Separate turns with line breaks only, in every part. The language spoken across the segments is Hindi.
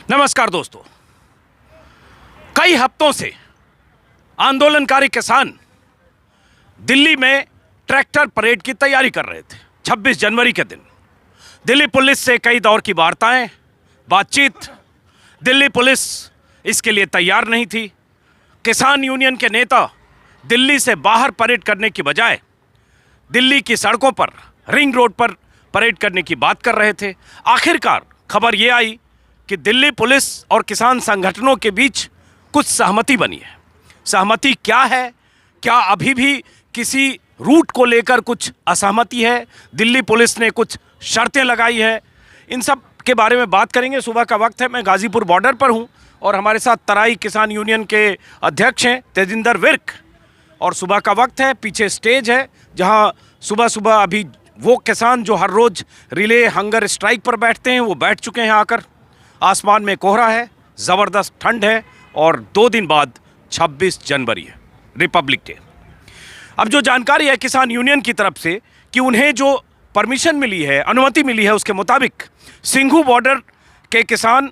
नमस्कार दोस्तों। कई हफ्तों से आंदोलनकारी किसान दिल्ली में ट्रैक्टर परेड की तैयारी कर रहे थे। 26 जनवरी के दिन दिल्ली पुलिस से कई दौर की वार्ताएं, बातचीत। दिल्ली पुलिस इसके लिए तैयार नहीं थी। किसान यूनियन के नेता दिल्ली से बाहर परेड करने की बजाय दिल्ली की सड़कों पर, रिंग रोड पर परेड करने की बात कर रहे थे। आखिरकार खबर यह आई कि दिल्ली पुलिस और किसान संगठनों के बीच कुछ सहमति बनी है। सहमति क्या है? क्या अभी भी किसी रूट को लेकर कुछ असहमति है? दिल्ली पुलिस ने कुछ शर्तें लगाई है। इन सब के बारे में बात करेंगे। सुबह का वक्त है, मैं गाजीपुर बॉर्डर पर हूं और हमारे साथ तराई किसान यूनियन के अध्यक्ष हैं तेजिंदर विर्क। और सुबह का वक्त है, पीछे स्टेज है जहां सुबह सुबह अभी वो किसान जो हर रोज रिले हंगर स्ट्राइक पर बैठते हैं वो बैठ चुके हैं आकर। आसमान में कोहरा है, ज़बरदस्त ठंड है और 2 दिन बाद 26 जनवरी है, रिपब्लिक डे। अब जो जानकारी है किसान यूनियन की तरफ से कि उन्हें जो परमिशन मिली है, अनुमति मिली है, उसके मुताबिक सिंघू बॉर्डर के किसान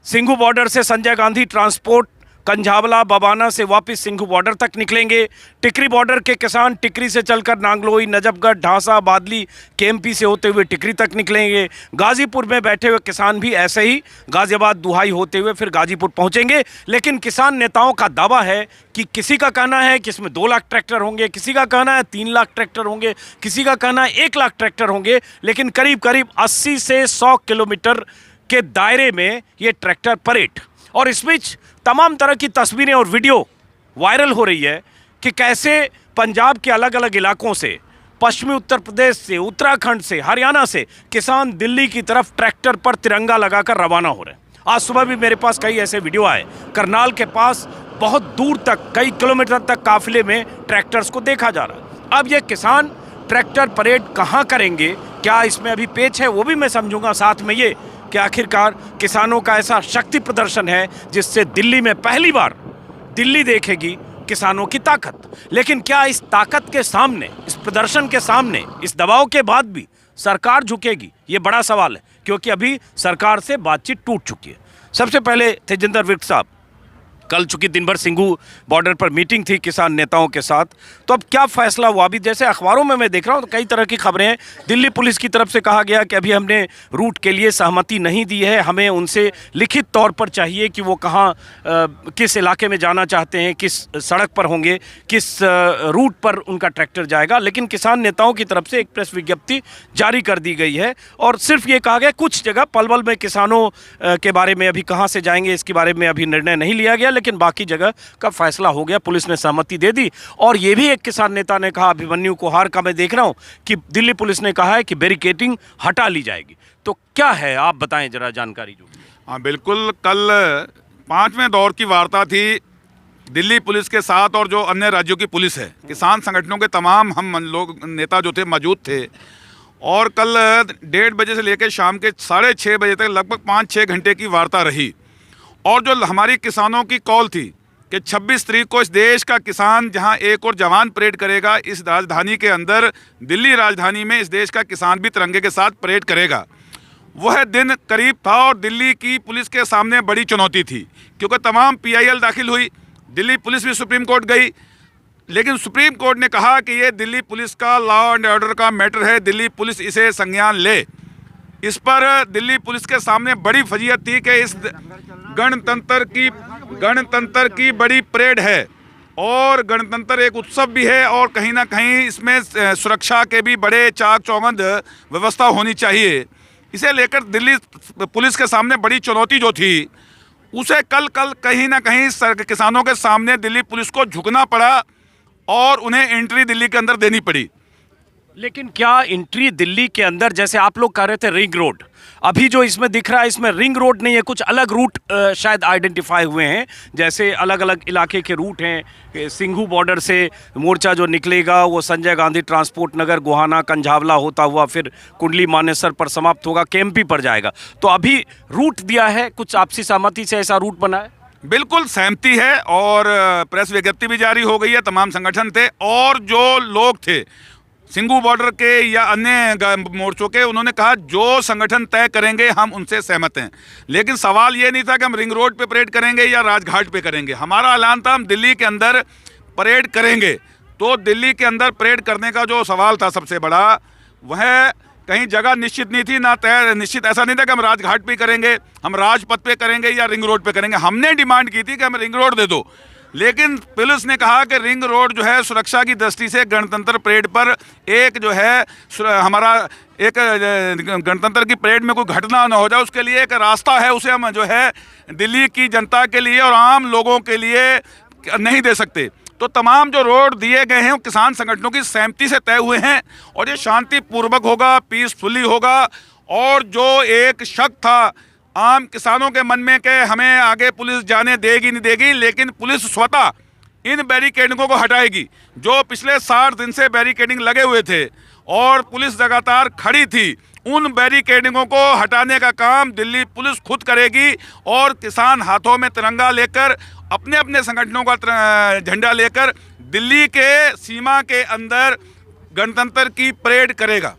सिंघू बॉर्डर से संजय गांधी ट्रांसपोर्ट कंझावला बबाना से वापस सिंघू बॉर्डर तक निकलेंगे। टिकरी बॉर्डर के किसान टिकरी से चलकर नांगलोई, नजफगढ़, ढांसा, बादली, केएमपी से होते हुए टिकरी तक निकलेंगे। गाजीपुर में बैठे हुए किसान भी ऐसे ही गाजियाबाद, दुहाई होते हुए फिर गाजीपुर पहुंचेंगे। लेकिन किसान नेताओं का दावा है कि किसी का कहना है कि इसमें 2 लाख ट्रैक्टर होंगे, किसी का कहना है 3 लाख ट्रैक्टर होंगे, किसी का कहना है 1 लाख ट्रैक्टर होंगे। लेकिन करीब करीब 80 से 100 किलोमीटर के दायरे में ये ट्रैक्टर परेड। और इस बीच तमाम तरह की तस्वीरें और वीडियो वायरल हो रही है कि कैसे पंजाब के अलग अलग इलाकों से, पश्चिमी उत्तर प्रदेश से, उत्तराखंड से, हरियाणा से किसान दिल्ली की तरफ ट्रैक्टर पर तिरंगा लगाकर रवाना हो रहे हैं। आज सुबह भी मेरे पास कई ऐसे वीडियो आए। करनाल के पास बहुत दूर तक, कई किलोमीटर तक काफिले में ट्रैक्टर्स को देखा जा रहा है। अब ये किसान ट्रैक्टर परेड कहाँ करेंगे, क्या इसमें अभी पेच है, वो भी मैं समझूंगा। साथ में ये कि आखिरकार किसानों का ऐसा शक्ति प्रदर्शन है जिससे दिल्ली में पहली बार दिल्ली देखेगी किसानों की ताकत। लेकिन क्या इस ताकत के सामने, इस प्रदर्शन के सामने, इस दबाव के बाद भी सरकार झुकेगी? ये बड़ा सवाल है, क्योंकि अभी सरकार से बातचीत टूट चुकी है। सबसे पहले तेजिंदर विर्क साहब, कल चूंकि दिन भर सिंघू बॉर्डर पर मीटिंग थी किसान नेताओं के साथ, तो अब क्या फैसला हुआ? अभी जैसे अखबारों में मैं देख रहा हूँ तो कई तरह की खबरें हैं। दिल्ली पुलिस की तरफ से कहा गया कि अभी हमने रूट के लिए सहमति नहीं दी है, हमें उनसे लिखित तौर पर चाहिए कि वो कहाँ, किस इलाके में जाना चाहते हैं, किस सड़क पर होंगे, किस रूट पर उनका ट्रैक्टर जाएगा। लेकिन किसान नेताओं की तरफ से एक प्रेस विज्ञप्ति जारी कर दी गई है और सिर्फ ये कहा गया कुछ जगह पलवल में किसानों के बारे में अभी कहाँ से जाएंगे इसके बारे में अभी निर्णय नहीं लिया गया, लेकिन बाकी जगह का फैसला हो गया। पुलिस ने सहमति दे दी। और ये भी एक किसान नेता ने कहा, अभिमन्यु कोहार का मैं देख रहा हूं, कि दिल्ली पुलिस ने कहा है कि बैरिकेडिंग हटा ली जाएगी। तो क्या है, आप बताएं जरा जानकारी जो।
हाँ बिल्कुल, कल 5वें दौर की वार्ता थी दिल्ली पुलिस के साथ और जो अन्य राज्यों की पुलिस है। किसान संगठनों के तमाम हम लोग नेता जो थे मौजूद थे और कल 1:30 बजे से लेकर शाम के 6:30 बजे तक लगभग 5-6 घंटे की वार्ता रही। और जो हमारी किसानों की कॉल थी कि 26 तारीख को इस देश का किसान जहां एक और जवान परेड करेगा, इस राजधानी के अंदर, दिल्ली राजधानी में इस देश का किसान भी तिरंगे के साथ परेड करेगा, वह दिन करीब था। और दिल्ली की पुलिस के सामने बड़ी चुनौती थी, क्योंकि तमाम PIL दाखिल हुई, दिल्ली पुलिस भी सुप्रीम कोर्ट गई, लेकिन सुप्रीम कोर्ट ने कहा कि ये दिल्ली पुलिस का लॉ एंड ऑर्डर का मैटर है, दिल्ली पुलिस इसे संज्ञान ले। इस पर दिल्ली पुलिस के सामने बड़ी फजीहत थी कि इस गणतंत्र की बड़ी परेड है और गणतंत्र एक उत्सव भी है और कहीं ना कहीं इसमें सुरक्षा के भी बड़े चाक चौबंद व्यवस्था होनी चाहिए। इसे लेकर दिल्ली पुलिस के सामने बड़ी चुनौती जो थी, उसे कल कहीं ना कहीं किसानों के सामने दिल्ली पुलिस को झुकना पड़ा और उन्हें एंट्री दिल्ली के अंदर देनी पड़ी।
लेकिन क्या एंट्री दिल्ली के अंदर, जैसे आप लोग कह रहे थे रिंग रोड, अभी जो इसमें दिख रहा है इसमें रिंग रोड नहीं है, कुछ अलग रूट शायद आइडेंटिफाई हुए हैं, जैसे अलग अलग इलाके के रूट हैं। सिंघू बॉर्डर से मोर्चा जो निकलेगा वो संजय गांधी ट्रांसपोर्ट नगर, गोहाना, कंझावला होता हुआ फिर कुंडली मानेसर पर समाप्त होगा, केएमपी पर जाएगा। तो अभी रूट दिया है, कुछ आपसी सहमति से ऐसा रूट बना है?
बिल्कुल सहमति है और प्रेस विज्ञप्ति भी जारी हो गई है। तमाम संगठन थे और जो लोग थे सिंगू बॉर्डर के या अन्य मोर्चों के, उन्होंने कहा जो संगठन तय करेंगे हम उनसे सहमत हैं। लेकिन सवाल ये नहीं था कि हम रिंग रोड पे परेड करेंगे या राजघाट पे करेंगे। हमारा ऐलान था हम दिल्ली के अंदर परेड करेंगे। तो दिल्ली के अंदर परेड करने का जो सवाल था सबसे बड़ा, वह कहीं जगह निश्चित नहीं थी, ना तय निश्चित ऐसा नहीं था कि हम राजघाट पे करेंगे, हम राजपथ पे करेंगे या रिंग रोड पे करेंगे। हमने डिमांड की थी कि हमें रिंग रोड दे दो, लेकिन पुलिस ने कहा कि रिंग रोड जो है सुरक्षा की दृष्टि से गणतंत्र परेड पर एक जो है हमारा एक गणतंत्र की परेड में कोई घटना न हो जाए उसके लिए एक रास्ता है, उसे हम जो है दिल्ली की जनता के लिए और आम लोगों के लिए नहीं दे सकते। तो तमाम जो रोड दिए गए हैं वो किसान संगठनों की सहमति से तय हुए हैं और ये शांतिपूर्वक होगा, पीसफुली होगा। और जो एक शक था आम किसानों के मन में कि हमें आगे पुलिस जाने देगी नहीं देगी, लेकिन पुलिस स्वतः इन बैरिकेडिंगों को हटाएगी। जो पिछले 60 दिन से बैरिकेडिंग लगे हुए थे और पुलिस लगातार खड़ी थी, उन बैरिकेडिंगों को हटाने का काम दिल्ली पुलिस खुद करेगी और किसान हाथों में तिरंगा लेकर, अपने अपने संगठनों का झंडा लेकर दिल्ली के सीमा के अंदर गणतंत्र की परेड करेगा।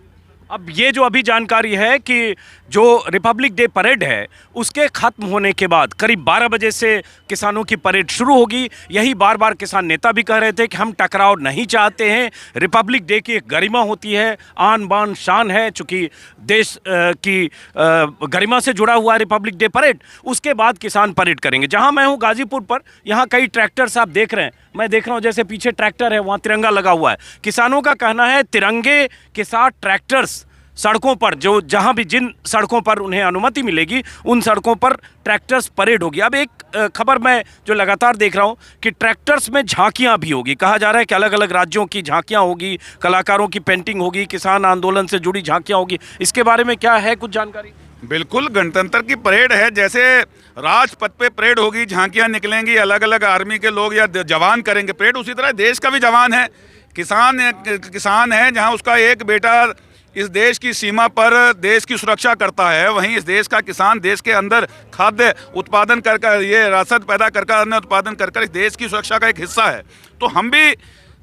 अब ये जो अभी जानकारी है कि जो रिपब्लिक डे परेड है उसके ख़त्म होने के बाद करीब 12 बजे से किसानों की परेड शुरू होगी। यही बार बार किसान नेता भी कह रहे थे कि हम टकराव नहीं चाहते हैं। रिपब्लिक डे की एक गरिमा होती है, आन बान शान है, चूँकि देश की गरिमा से जुड़ा हुआ है रिपब्लिक डे परेड। उसके बाद किसान परेड करेंगे। जहाँ मैं हूँ गाजीपुर पर, यहाँ कई ट्रैक्टर्स आप देख रहे हैं, मैं देख रहा हूँ जैसे पीछे ट्रैक्टर है वहाँ तिरंगा लगा हुआ है। किसानों का कहना है तिरंगे के साथ ट्रैक्टर्स सड़कों पर, जो जहां भी जिन सड़कों पर उन्हें अनुमति मिलेगी उन सड़कों पर ट्रैक्टर्स परेड होगी। अब एक खबर मैं जो लगातार देख रहा हूं कि ट्रैक्टर्स में झांकियां भी होगी। कहा जा रहा है कि अलग अलग राज्यों की झांकियां होगी, कलाकारों की पेंटिंग होगी, किसान आंदोलन से जुड़ी झांकियां होगी। इसके बारे में क्या है कुछ जानकारी?
बिल्कुल, गणतंत्र की परेड है, जैसे राजपथ पे परेड होगी, झांकियां निकलेंगी, अलग अलग आर्मी के लोग या जवान करेंगे परेड, उसी तरह देश का भी जवान है, किसान है। जहां उसका एक बेटा इस देश की सीमा पर देश की सुरक्षा करता है, वहीं इस देश का किसान देश के अंदर खाद्य उत्पादन कर ये रसद पैदा कर अन्न उत्पादन कर इस देश की सुरक्षा का एक हिस्सा है। तो हम भी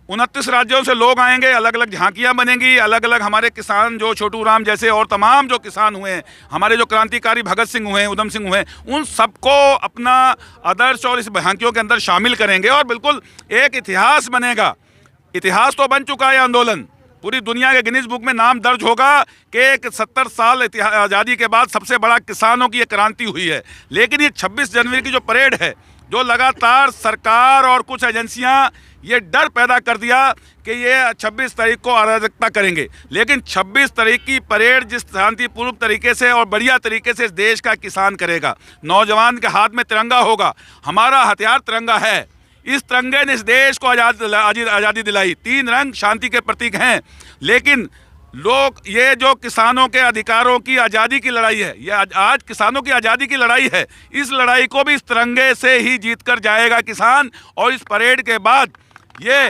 29 राज्यों से लोग आएंगे, अलग अलग झांकियां बनेंगी, अलग अलग हमारे किसान जो छोटू राम जैसे और तमाम जो किसान हुए हैं, हमारे जो क्रांतिकारी भगत सिंह हुए हैं, उधम सिंह हुए हैं, उन सबको अपना आदर्श और इस झांकियों के अंदर शामिल करेंगे और बिल्कुल एक इतिहास बनेगा। इतिहास तो बन चुका है आंदोलन, पूरी दुनिया के गिनीज बुक में नाम दर्ज होगा कि 70 साल आज़ादी के बाद सबसे बड़ा किसानों की ये क्रांति हुई है। लेकिन ये 26 जनवरी की जो परेड है, जो लगातार सरकार और कुछ एजेंसियां ये डर पैदा कर दिया कि ये 26 तारीख को अराजकता करेंगे, लेकिन 26 तारीख की परेड जिस शांतिपूर्व तरीके से और बढ़िया तरीके से इस देश का किसान करेगा, नौजवान के हाथ में तिरंगा होगा। हमारा हथियार तिरंगा है, इस तिरंगे ने इस देश को आज़ादी दिलाई। 3 रंग शांति के प्रतीक हैं, लेकिन लोग ये जो किसानों के अधिकारों की आज़ादी की लड़ाई है, ये आज किसानों की आज़ादी की लड़ाई है, इस लड़ाई को भी इस तिरंगे से ही जीत कर जाएगा किसान। और इस परेड के बाद ये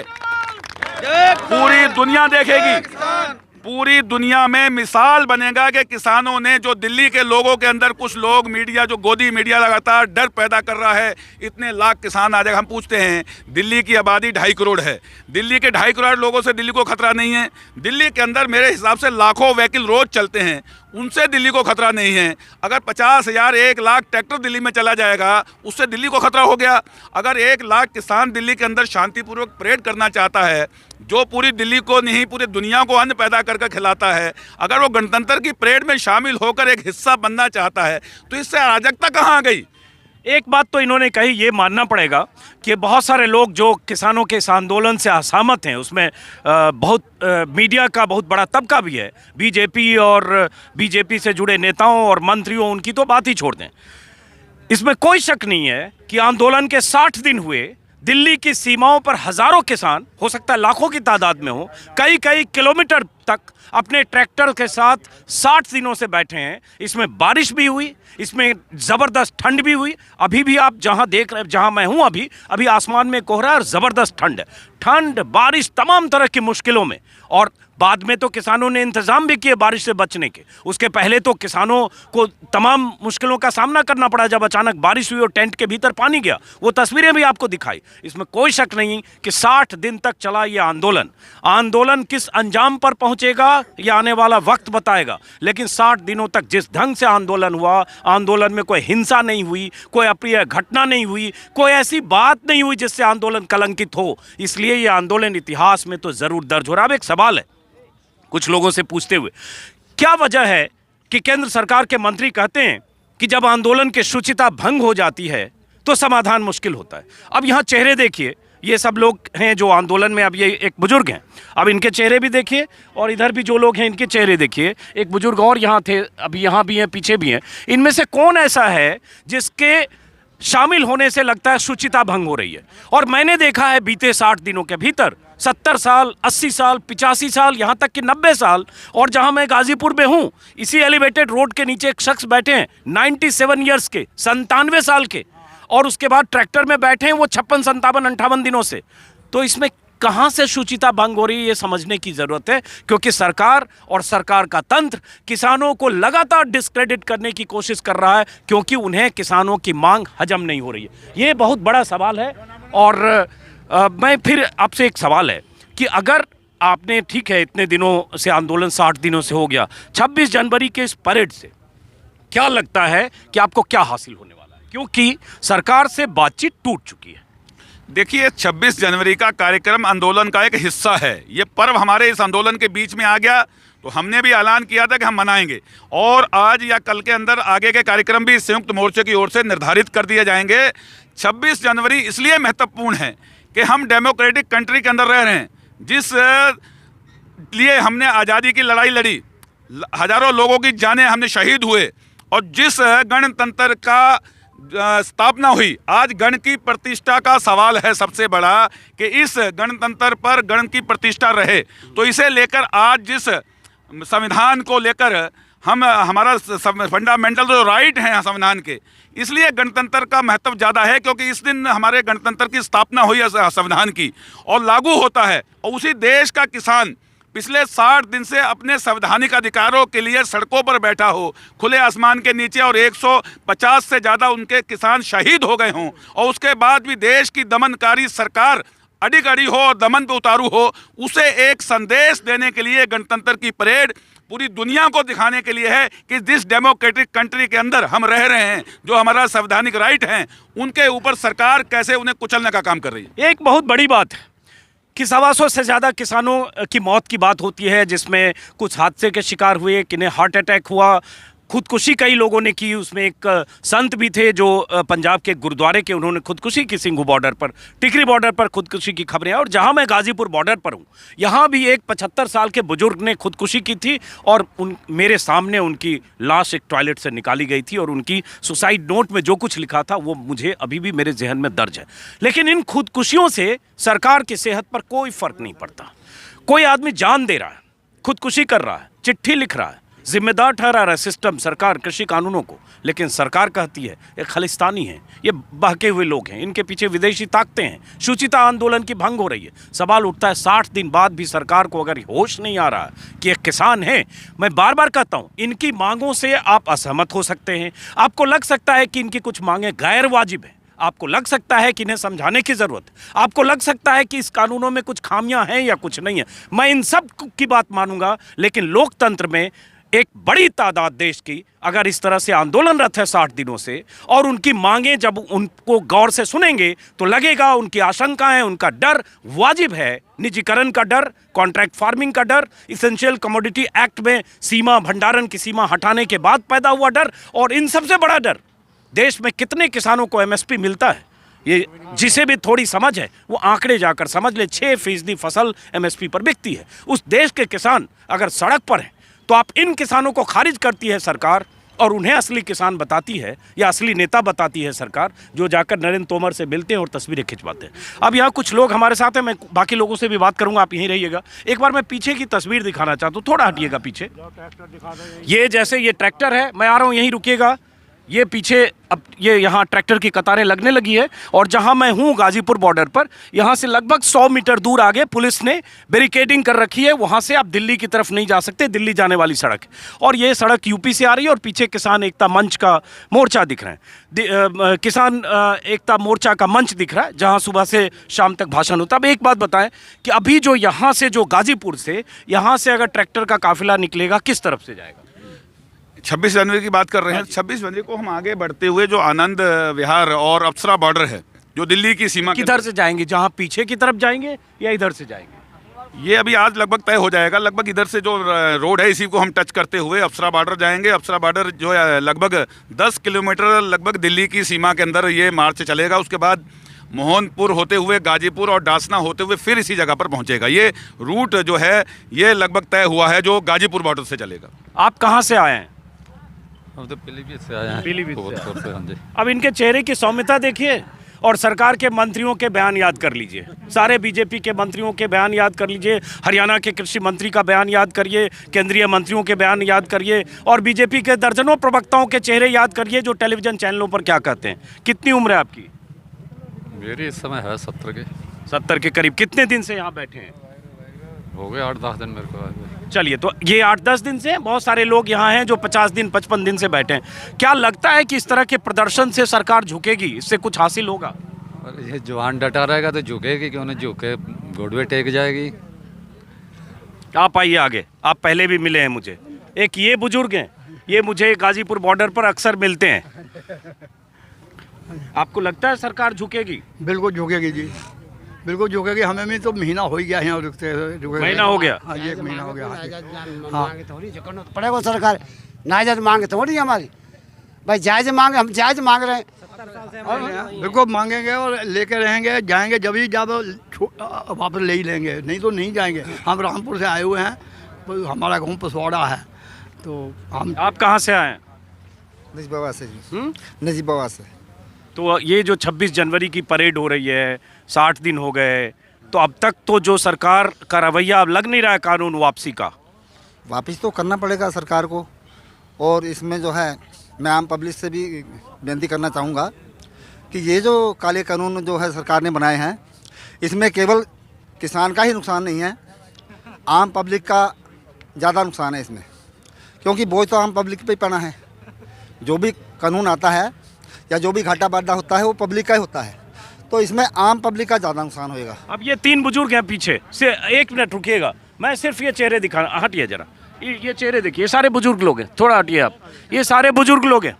पूरी दुनिया देखेगी, पूरी दुनिया में मिसाल बनेगा कि किसानों ने, जो दिल्ली के लोगों के अंदर कुछ लोग मीडिया, जो गोदी मीडिया लगातार डर पैदा कर रहा है, इतने लाख किसान आ जाएगा। हम पूछते हैं, दिल्ली की आबादी 2.5 करोड़ है, दिल्ली के 2.5 करोड़ लोगों से दिल्ली को खतरा नहीं है। दिल्ली के अंदर मेरे हिसाब से लाखों व्हीकल रोज चलते हैं, उनसे दिल्ली को खतरा नहीं है। अगर 50,000 1 लाख ट्रैक्टर दिल्ली में चला जाएगा, उससे दिल्ली को खतरा हो गया। अगर 1 लाख किसान दिल्ली के अंदर शांतिपूर्वक परेड करना चाहता है, जो पूरी दिल्ली को नहीं पूरी दुनिया को अन्न पैदा करके खिलाता है, अगर वो गणतंत्र की परेड में शामिल होकर एक हिस्सा बनना चाहता है, तो इससे अराजकता कहाँ आ गई?
एक बात तो इन्होंने कही, ये मानना पड़ेगा कि बहुत सारे लोग जो किसानों के इस आंदोलन से असहमत हैं, उसमें मीडिया का बहुत बड़ा तबका भी है। बीजेपी और बीजेपी से जुड़े नेताओं और मंत्रियों, उनकी तो बात ही छोड़ दें। इसमें कोई शक नहीं है कि आंदोलन के 60 दिन हुए, दिल्ली की सीमाओं पर हजारों किसान, हो सकता है लाखों की तादाद में हो, कई किलोमीटर तक अपने ट्रैक्टर के साथ 60 दिनों से बैठे हैं। इसमें बारिश भी हुई, इसमें ज़बरदस्त ठंड भी हुई। अभी भी आप जहां देख रहे हैं, जहां मैं हूं, अभी आसमान में कोहरा और ज़बरदस्त ठंड, बारिश, तमाम तरह की मुश्किलों में। और बाद में तो किसानों ने इंतज़ाम भी किए बारिश से बचने के। उसके पहले तो किसानों को तमाम मुश्किलों का सामना करना पड़ा जब अचानक बारिश हुई और टेंट के भीतर पानी गया। वो तस्वीरें भी आपको दिखाई। इसमें कोई शक नहीं कि 60 दिन तक चला ये आंदोलन किस अंजाम पर पहुंचेगा ये आने वाला वक्त बताएगा। लेकिन 60 दिनों तक जिस ढंग से आंदोलन हुआ, आंदोलन में कोई हिंसा नहीं हुई, कोई अप्रिय घटना नहीं हुई, कोई ऐसी बात नहीं हुई जिससे आंदोलन कलंकित हो, इसलिए ये आंदोलन इतिहास में तो जरूर दर्ज हो रहा है। अब एक सवाल है कुछ लोगों से पूछते हुए, क्या वजह है कि केंद्र सरकार के मंत्री कहते हैं कि जब आंदोलन की शुचिता भंग हो जाती है तो समाधान मुश्किल होता है। अब यहाँ चेहरे देखिए, ये सब लोग हैं जो आंदोलन में, अब ये एक बुजुर्ग हैं, अब इनके चेहरे भी देखिए और इधर भी जो लोग हैं इनके चेहरे देखिए। एक बुजुर्ग और यहाँ थे, अभी यहाँ भी हैं, पीछे भी हैं। इनमें से कौन ऐसा है जिसके शामिल होने से लगता है शुचिता भंग हो रही है? और मैंने देखा है बीते 60 दिनों के भीतर 70 साल, 80 साल, 85 साल, यहाँ तक कि 90 साल, और जहाँ मैं गाजीपुर में हूँ, इसी एलिवेटेड रोड के नीचे एक शख्स बैठे हैं 97 ईयर्स के, 97 साल के, और उसके बाद ट्रैक्टर में बैठे हैं वो 56, 57, 58 दिनों से। तो इसमें कहाँ से शुचिता भंग हो रही है ये समझने की जरूरत है, क्योंकि सरकार और सरकार का तंत्र किसानों को लगातार डिस्क्रेडिट करने की कोशिश कर रहा है, क्योंकि उन्हें किसानों की मांग हजम नहीं हो रही है। ये बहुत बड़ा सवाल है। और मैं फिर आपसे एक सवाल है कि अगर आपने, ठीक है इतने दिनों से आंदोलन 60 दिनों से हो गया, 26 जनवरी के इस परेड से क्या लगता है कि आपको क्या हासिल होने वाला है, क्योंकि सरकार से बातचीत टूट चुकी है?
देखिए, 26 जनवरी का कार्यक्रम आंदोलन का एक हिस्सा है। ये पर्व हमारे इस आंदोलन के बीच में आ गया तो हमने भी ऐलान किया था कि हम मनाएंगे, और आज या कल के अंदर आगे के कार्यक्रम भी संयुक्त मोर्चे की ओर से निर्धारित कर दिए जाएंगे। 26 जनवरी इसलिए महत्वपूर्ण है कि हम डेमोक्रेटिक कंट्री के अंदर रह रहे हैं, जिस लिए हमने आज़ादी की लड़ाई लड़ी, हजारों लोगों की जानें हमने शहीद हुए, और जिस गणतंत्र का स्थापना हुई, आज गण की प्रतिष्ठा का सवाल है सबसे बड़ा कि इस गणतंत्र पर गण की प्रतिष्ठा रहे। तो इसे लेकर आज जिस संविधान को लेकर हम, हमारा फंडामेंटल जो राइट हैं संविधान के, इसलिए गणतंत्र का महत्व ज़्यादा है, क्योंकि इस दिन हमारे गणतंत्र की स्थापना हुई है संविधान की, और लागू होता है। और उसी देश का किसान पिछले 60 दिन से अपने संवैधानिक अधिकारों के लिए सड़कों पर बैठा हो, खुले आसमान के नीचे, और 150 से ज़्यादा उनके किसान शहीद हो गए हों, और उसके बाद भी देश की दमनकारी सरकार अड़ी गड़ी हो और दमन पे उतारू हो, उसे एक संदेश देने के लिए गणतंत्र की परेड पूरी दुनिया को दिखाने के लिए है कि जिस डेमोक्रेटिक कंट्री के अंदर हम रह रहे हैं, जो हमारा संवैधानिक राइट हैं, उनके ऊपर सरकार कैसे उन्हें कुचलने का काम कर रही है।
एक बहुत बड़ी बात है कि 125 से ज़्यादा किसानों की मौत की बात होती है, जिसमें कुछ हादसे के शिकार हुए, किन्हें हार्ट अटैक हुआ, खुदकुशी कई लोगों ने की। उसमें एक संत भी थे जो पंजाब के गुरुद्वारे के, उन्होंने खुदकुशी की सिंघू बॉर्डर पर, टिकरी बॉर्डर पर खुदकुशी की खबरें। और जहां मैं गाजीपुर बॉर्डर पर हूं, यहां भी एक 75 साल के बुजुर्ग ने खुदकुशी की थी, और मेरे सामने उनकी लाश एक टॉयलेट से निकाली गई थी, और उनकी सुसाइड नोट में जो कुछ लिखा था वो मुझे अभी भी मेरे जहन में दर्ज है। लेकिन इन खुदकुशियों से सरकार की सेहत पर कोई फर्क नहीं पड़ता। कोई आदमी जान दे रहा है, खुदकुशी कर रहा है, चिट्ठी लिख रहा है, जिम्मेदार ठहरा रहा है सिस्टम, सरकार, कृषि कानूनों को, लेकिन सरकार कहती है ये खालिस्तानी हैं, ये बहके हुए लोग हैं, इनके पीछे विदेशी ताकतें हैं, शुचिता आंदोलन की भंग हो रही है। सवाल उठता है 60 दिन बाद भी सरकार को अगर होश नहीं आ रहा कि एक किसान है, मैं बार बार कहता हूं, इनकी मांगों से आप असहमत हो सकते हैं, आपको लग सकता है कि इनकी कुछ मांगें गैर वाजिब हैं, आपको लग सकता है कि इन्हें समझाने की जरूरत है, आपको लग सकता है कि इस कानूनों में कुछ खामियां हैं या कुछ नहीं है, मैं इन सब की बात मानूंगा। लेकिन लोकतंत्र में एक बड़ी तादाद देश की अगर इस तरह से आंदोलनरत है 60 दिनों से, और उनकी मांगें जब उनको गौर से सुनेंगे तो लगेगा उनकी आशंकाएं, उनका डर वाजिब है। निजीकरण का डर, कॉन्ट्रैक्ट फार्मिंग का डर, इसेंशियल कमोडिटी एक्ट में सीमा, भंडारण की सीमा हटाने के बाद पैदा हुआ डर, और इन सबसे बड़ा डर, देश में कितने किसानों को एमएसपी मिलता है, ये जिसे भी थोड़ी समझ है वो आंकड़े जाकर समझ ले। 6% फसल एमएसपी पर बिकती है। उस देश के किसान अगर सड़क पर हैं तो आप इन किसानों को खारिज करती है सरकार, और उन्हें असली किसान बताती है या असली नेता बताती है सरकार, जो जाकर नरेंद्र तोमर से मिलते हैं और तस्वीरें खिंचवाते हैं। अब यहाँ कुछ लोग हमारे साथ हैं, मैं बाकी लोगों से भी बात करूंगा, आप यहीं रहिएगा। एक बार मैं पीछे की तस्वीर दिखाना चाहता हूँ, थोड़ा हटिएगा पीछे। ये जैसे ये ट्रैक्टर है, मैं आ रहा हूँ, यहीं रुकिएगा। ये पीछे अब ये यहाँ ट्रैक्टर की कतारें लगने लगी है और जहाँ मैं हूँ गाजीपुर बॉर्डर पर, यहाँ से लगभग 100 मीटर दूर आगे पुलिस ने बैरिकेडिंग कर रखी है। वहाँ से आप दिल्ली की तरफ नहीं जा सकते, दिल्ली जाने वाली सड़क है। और ये सड़क यूपी से आ रही है और पीछे किसान एकता मंच का मोर्चा दिख रहा है, किसान एकता मोर्चा का मंच दिख रहा है, जहाँ सुबह से शाम तक भाषण होता है। अब एक बात बताएं कि अभी जो यहाँ से, जो गाजीपुर से यहाँ से अगर ट्रैक्टर का काफिला निकलेगा, किस तरफ से जाएगा?
26 जनवरी की बात कर रहे हैं। 26 जनवरी को हम आगे बढ़ते हुए जो आनंद विहार और अप्सरा बॉर्डर है, जो दिल्ली की सीमा
किधर से जाएंगे? जहाँ पीछे की तरफ जाएंगे या इधर से जाएंगे?
ये अभी आज लगभग तय हो जाएगा। लगभग इधर से जो रोड है इसी को हम टच करते हुए अप्सरा बॉर्डर जाएंगे। अप्सरा बॉर्डर जो है लगभग 10 किलोमीटर लगभग दिल्ली की सीमा के अंदर ये मार्च चलेगा। उसके बाद मोहनपुर होते हुए गाजीपुर और डासना होते हुए फिर इसी जगह पर पहुंचेगा। ये रूट जो है ये लगभग तय हुआ है, जो गाजीपुर बॉर्डर से चलेगा।
आप कहाँ से आए हैं?
हम तो पीलीभीत से आए हैं।
पीलीभीत से
गोरखपुर से, हाँ जी।
अब इनके चेहरे की सौम्यता देखिए और सरकार के मंत्रियों के बयान याद कर लीजिए। सारे बीजेपी के मंत्रियों के बयान याद कर लीजिए, हरियाणा के कृषि मंत्री का बयान याद करिए, केंद्रीय मंत्रियों के बयान याद करिए और बीजेपी के दर्जनों प्रवक्ताओं के चेहरे याद करिए जो टेलीविजन चैनलों पर क्या कहते हैं। कितनी उम्र है आपकी?
मेरी इस समय है 70 के।
70 के करीब। कितने दिन से यहाँ बैठे हैं?
हो गए 8-10 दिन मेरे को आए हुए।
चलिए, तो ये 8-10 दिन से, बहुत सारे लोग यहाँ हैं जो 50 दिन 55 दिन से बैठे हैं। क्या लगता है कि इस तरह के प्रदर्शन से सरकार झुकेगी, इससे कुछ हासिल होगा?
अरे ये जवान डटा रहेगा तो झुकेगी, क्यों नहीं झुके, घुटवे टेक जाएगी।
आप आइए आगे, आप पहले भी मिले हैं मुझे। एक ये बुजुर्ग हैं, ये मुझे गाजीपुर बॉर्डर पर अक्सर मिलते हैं। आपको लगता है सरकार झुकेगी?
बिल्कुल झुकेगी जी, बिल्कुल झुकेगी। हमें भी तो महीना हो ही गया यहाँ रुकते रुके।
महीना हो गया?
हाँ, 1 महीना हो गया।
हाँ, थोड़ी झुकना तो पड़ेगा सरकार। नाजायज मांगे थोड़ी हमारी, भाई जायज मांगे, हम जायज मांग रहे हैं।
बिल्कुल मांगेंगे और लेके रहेंगे, जाएंगे जब ही जब वापस ले ही लेंगे, नहीं तो नहीं जाएंगे। हम रामपुर से आए हुए हैं, तो हमारा गाँव पसवाड़ा है, तो हम।
आप कहाँ से आए हैं?
नजीबाबाद से जी। नजीबाबाद से।
तो ये जो 26 जनवरी की परेड हो रही है, 60 दिन हो गए, तो अब तक तो जो सरकार का रवैया अब लग नहीं रहा है कानून वापसी का।
वापस तो करना पड़ेगा सरकार को। और इसमें जो है मैं आम पब्लिक से भी बेनती करना चाहूँगा कि ये जो काले कानून जो है सरकार ने बनाए हैं, इसमें केवल किसान का ही नुकसान नहीं है, आम पब्लिक का ज़्यादा नुकसान है इसमें। क्योंकि बोझ तो आम पब्लिक पे ही पड़ा है। जो भी कानून आता है या जो भी घाटा बाटा होता है वो पब्लिक का ही होता है, तो इसमें आम पब्लिक का ज़्यादा नुकसान होएगा।
अब ये 3 बुजुर्ग हैं पीछे से, 1 मिनट रुकिएगा, मैं सिर्फ ये चेहरे दिखा, हटिए जरा, ये चेहरे देखिए, ये सारे बुजुर्ग लोग हैं, थोड़ा हटिए आप। ये सारे बुजुर्ग लोग हैं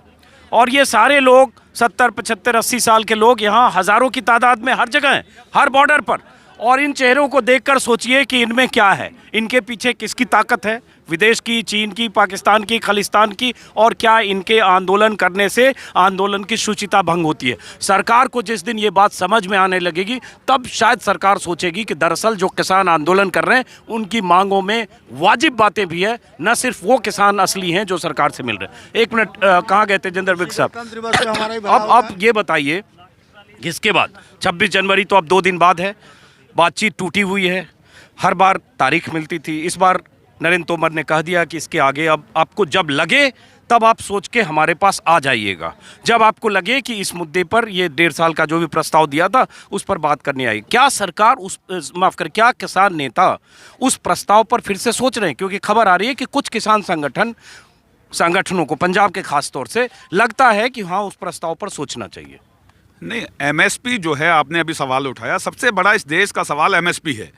और ये सारे लोग 70, 75, 80 साल के लोग यहाँ हज़ारों की तादाद में हर जगह हैं, हर बॉर्डर पर। और इन चेहरों को देखकर सोचिए कि इनमें क्या है, इनके पीछे किसकी ताकत है, विदेश की, चीन की, पाकिस्तान की, खालिस्तान की, और क्या इनके आंदोलन करने से आंदोलन की शुचिता भंग होती है। सरकार को जिस दिन ये बात समझ में आने लगेगी तब शायद सरकार सोचेगी कि दरअसल जो किसान आंदोलन कर रहे हैं उनकी मांगों में वाजिब बातें भी है, न सिर्फ वो किसान असली हैं जो सरकार से मिल रहे हैं। 1 मिनट, कहाँ गए थे तेजेंद्र विक साहब? अब ये बताइए, इसके बाद 26 जनवरी तो अब 2 दिन बाद है, बातचीत टूटी हुई है, हर बार तारीख मिलती थी, इस बार नरेंद्र तोमर ने कह दिया कि इसके आगे अब आपको जब लगे तब आप सोच के हमारे पास आ जाइएगा, जब आपको लगे कि इस मुद्दे पर ये 1.5 साल का जो भी प्रस्ताव दिया था उस पर बात करनी आई। क्या सरकार क्या किसान नेता उस प्रस्ताव पर फिर से सोच रहे हैं? क्योंकि खबर आ रही है कि कुछ किसान संगठनों को, पंजाब के खास तौर से, लगता है कि हाँ, उस प्रस्ताव पर सोचना चाहिए।
नहीं, एमएसपी जो है, आपने अभी सवाल उठाया, सबसे बड़ा इस देश का सवाल एमएसपी है।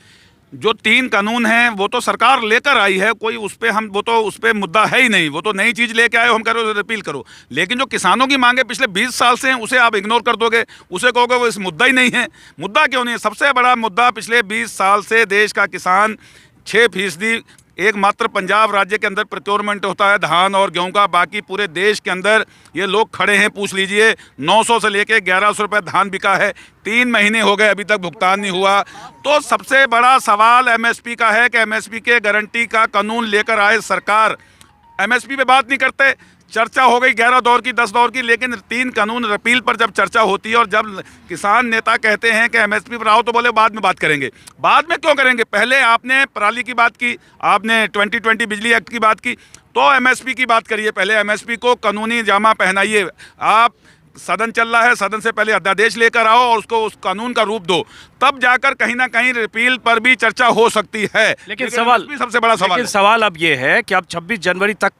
जो 3 कानून हैं वो तो सरकार लेकर आई है, कोई उस पर वो तो उस पर मुद्दा है ही नहीं, वो तो नई चीज़ लेके आए हो, हम करो रिपील करो। लेकिन जो किसानों की मांगे पिछले 20 साल से हैं उसे आप इग्नोर कर दोगे, उसे कहोगे वो इस मुद्दा ही नहीं है। मुद्दा क्यों नहीं है? सबसे बड़ा मुद्दा पिछले 20 साल से देश का किसान 6% एकमात्र पंजाब राज्य के अंदर प्रोक्योरमेंट होता है धान और गेहूं का। बाकी पूरे देश के अंदर ये लोग खड़े हैं, पूछ लीजिए, 900 से लेके 1100 रुपये धान बिका है, 3 महीने हो गए अभी तक भुगतान नहीं हुआ। तो सबसे बड़ा सवाल एमएसपी का है कि एमएसपी के गारंटी का कानून लेकर आए सरकार। एमएसपी पे बात नहीं करते, चर्चा हो गई 11 दौर की, 10 दौर की, लेकिन 3 कानून रिपील पर जब चर्चा होती है और जब किसान नेता कहते हैं कि एमएसपी पर आओ तो बोले बाद में बात करेंगे। बाद में क्यों करेंगे? पहले आपने पराली की बात की, आपने 2020 बिजली एक्ट की बात की, तो एमएसपी की बात करिए, पहले एमएसपी को कानूनी जामा पहनाइए। आप सदन चल रहा है, सदन से पहले अध्यादेश लेकर आओ और उसको उस कानून का रूप दो, तब जाकर कहीं ना कहीं रिपील पर भी चर्चा हो सकती है।
लेकिन सवाल,
सबसे बड़ा सवाल,
लेकिन सवाल अब ये है कि अब 26 जनवरी तक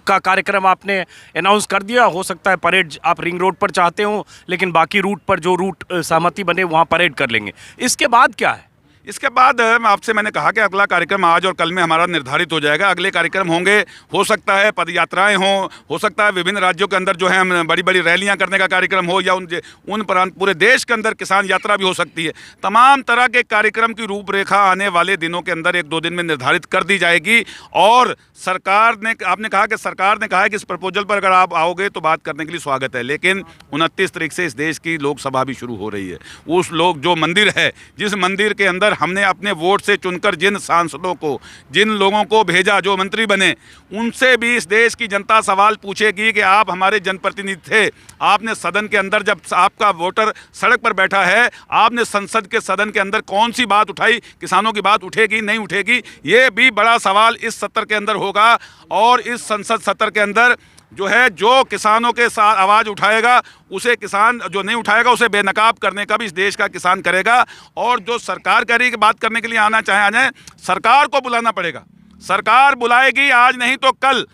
का कार्यक्रम आपने अनाउंस कर दिया। हो सकता है परेड आप रिंग रोड पर चाहते हो, लेकिन बाकी रूट पर जो रूट सहमति बने वहाँ परेड कर लेंगे। इसके बाद क्या है?
इसके बाद मैंने कहा कि अगला कार्यक्रम आज और कल में हमारा निर्धारित हो जाएगा। अगले कार्यक्रम होंगे, हो सकता है पद यात्राएं हो सकता है विभिन्न राज्यों के अंदर जो है हम बड़ी बड़ी रैलियां करने का कार्यक्रम हो, या उन प्रांत पूरे देश के अंदर किसान यात्रा भी हो सकती है। तमाम तरह के कार्यक्रम की रूपरेखा आने वाले दिनों के अंदर 1-2 दिन में निर्धारित कर दी जाएगी। और सरकार ने, आपने कहा कि सरकार ने कहा है कि इस प्रपोजल पर अगर आप आओगे तो बात करने के लिए स्वागत है, लेकिन 29 तारीख से इस देश की लोकसभा भी शुरू हो रही है। उस लोग जो मंदिर है, जिस मंदिर के अंदर हमने अपने वोट से चुनकर जिन सांसदों को, जिन लोगों को भेजा जो मंत्री बने, उनसे भी इस देश की जनता सवाल पूछेगी कि आप हमारे जनप्रतिनिधि थे, आपने सदन के अंदर, जब आपका वोटर सड़क पर बैठा है, आपने संसद के सदन के अंदर कौन सी बात उठाई? किसानों की बात उठेगी नहीं उठेगी? ये भी बड़ा सवाल इस सत्र के अंदर होगा। और इस संसद सत्र के अंदर जो है, जो किसानों के साथ आवाज़ उठाएगा उसे किसान, जो नहीं उठाएगा उसे बेनकाब करने का भी इस देश का किसान करेगा। और जो सरकार कह रही है कि बात करने के लिए आना चाहे आ जाए, सरकार को बुलाना पड़ेगा। सरकार बुलाएगी, आज नहीं तो कल।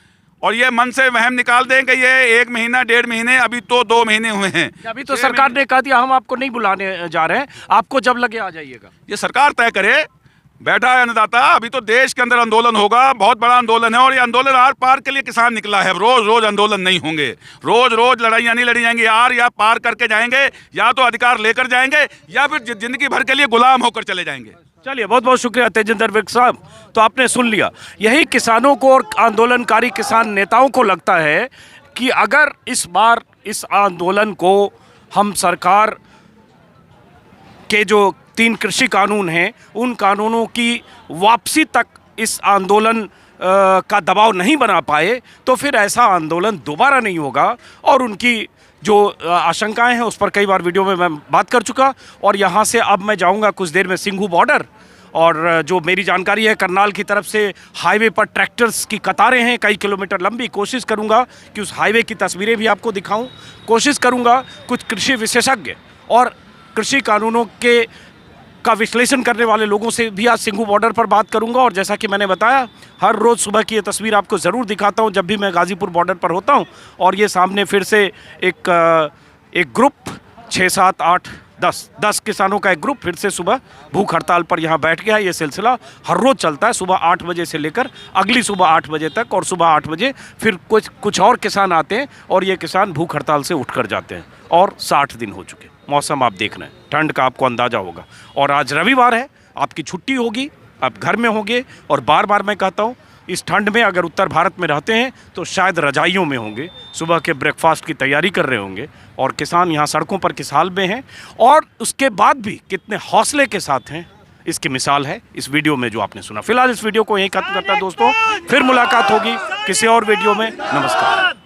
और ये मन से वहम निकाल दें कि ये 1 महीना 1.5 महीने, अभी तो 2 महीने हुए हैं।
अभी तो सरकार ने कह दिया हम आपको नहीं बुलाने जा रहे हैं, आपको जब लगे आ जाइएगा।
ये सरकार तय करे, बैठा है अन्नदाता। अभी तो देश के अंदर आंदोलन होगा, बहुत बड़ा आंदोलन है, और ये आंदोलन आर पार के लिए किसान निकला है। रोज रोज आंदोलन नहीं होंगे, रोज रोज लड़ाइयाँ नहीं लड़ी जाएंगी। आर या पार करके जाएंगे, या तो अधिकार लेकर जाएंगे, या फिर जिंदगी भर के लिए गुलाम होकर चले जाएंगे।
चलिए, बहुत बहुत शुक्रिया तेजिंदर विर्क साहब। तो आपने सुन लिया, यही किसानों को और आंदोलनकारी किसान नेताओं को लगता है कि अगर इस बार इस आंदोलन को हम सरकार के जो 3 कृषि कानून हैं, उन कानूनों की वापसी तक इस आंदोलन का दबाव नहीं बना पाए, तो फिर ऐसा आंदोलन दोबारा नहीं होगा। और उनकी जो आशंकाएं हैं उस पर कई बार वीडियो में मैं बात कर चुका। और यहाँ से अब मैं जाऊँगा कुछ देर में सिंघू बॉर्डर, और जो मेरी जानकारी है करनाल की तरफ से हाईवे पर ट्रैक्टर्स की कतारें हैं कई किलोमीटर लंबी। कोशिश करूँगा कि उस हाईवे की तस्वीरें भी आपको दिखाऊँ। कोशिश करूँगा कुछ कृषि विशेषज्ञ और कृषि कानूनों का विश्लेषण करने वाले लोगों से भी आज सिंघू बॉर्डर पर बात करूंगा। और जैसा कि मैंने बताया, हर रोज़ सुबह की ये तस्वीर आपको ज़रूर दिखाता हूं जब भी मैं गाज़ीपुर बॉर्डर पर होता हूं। और ये सामने फिर से एक ग्रुप 6, 7, 8, 10 किसानों का एक ग्रुप फिर से सुबह भूख हड़ताल पर यहाँ बैठ गया। ये सिलसिला हर रोज़ चलता है, सुबह 8 बजे से लेकर अगली सुबह 8 बजे तक। और सुबह 8 बजे फिर कुछ और किसान आते हैं, और ये किसान भूख हड़ताल से उठ कर जाते हैं। और 60 दिन हो चुके। मौसम आप देख रहे हैं, ठंड का आपको अंदाज़ा होगा। और आज रविवार है, आपकी छुट्टी होगी, आप घर में होंगे। और बार बार मैं कहता हूँ, इस ठंड में अगर उत्तर भारत में रहते हैं तो शायद रजाइयों में होंगे, सुबह के ब्रेकफास्ट की तैयारी कर रहे होंगे। और किसान यहाँ सड़कों पर किस हाल में हैं, और उसके बाद भी कितने हौसले के साथ हैं, इसकी मिसाल है इस वीडियो में जो आपने सुना। फिलहाल इस वीडियो को यहीं खत्म करता है दोस्तों, फिर मुलाकात होगी किसी और वीडियो में। नमस्कार।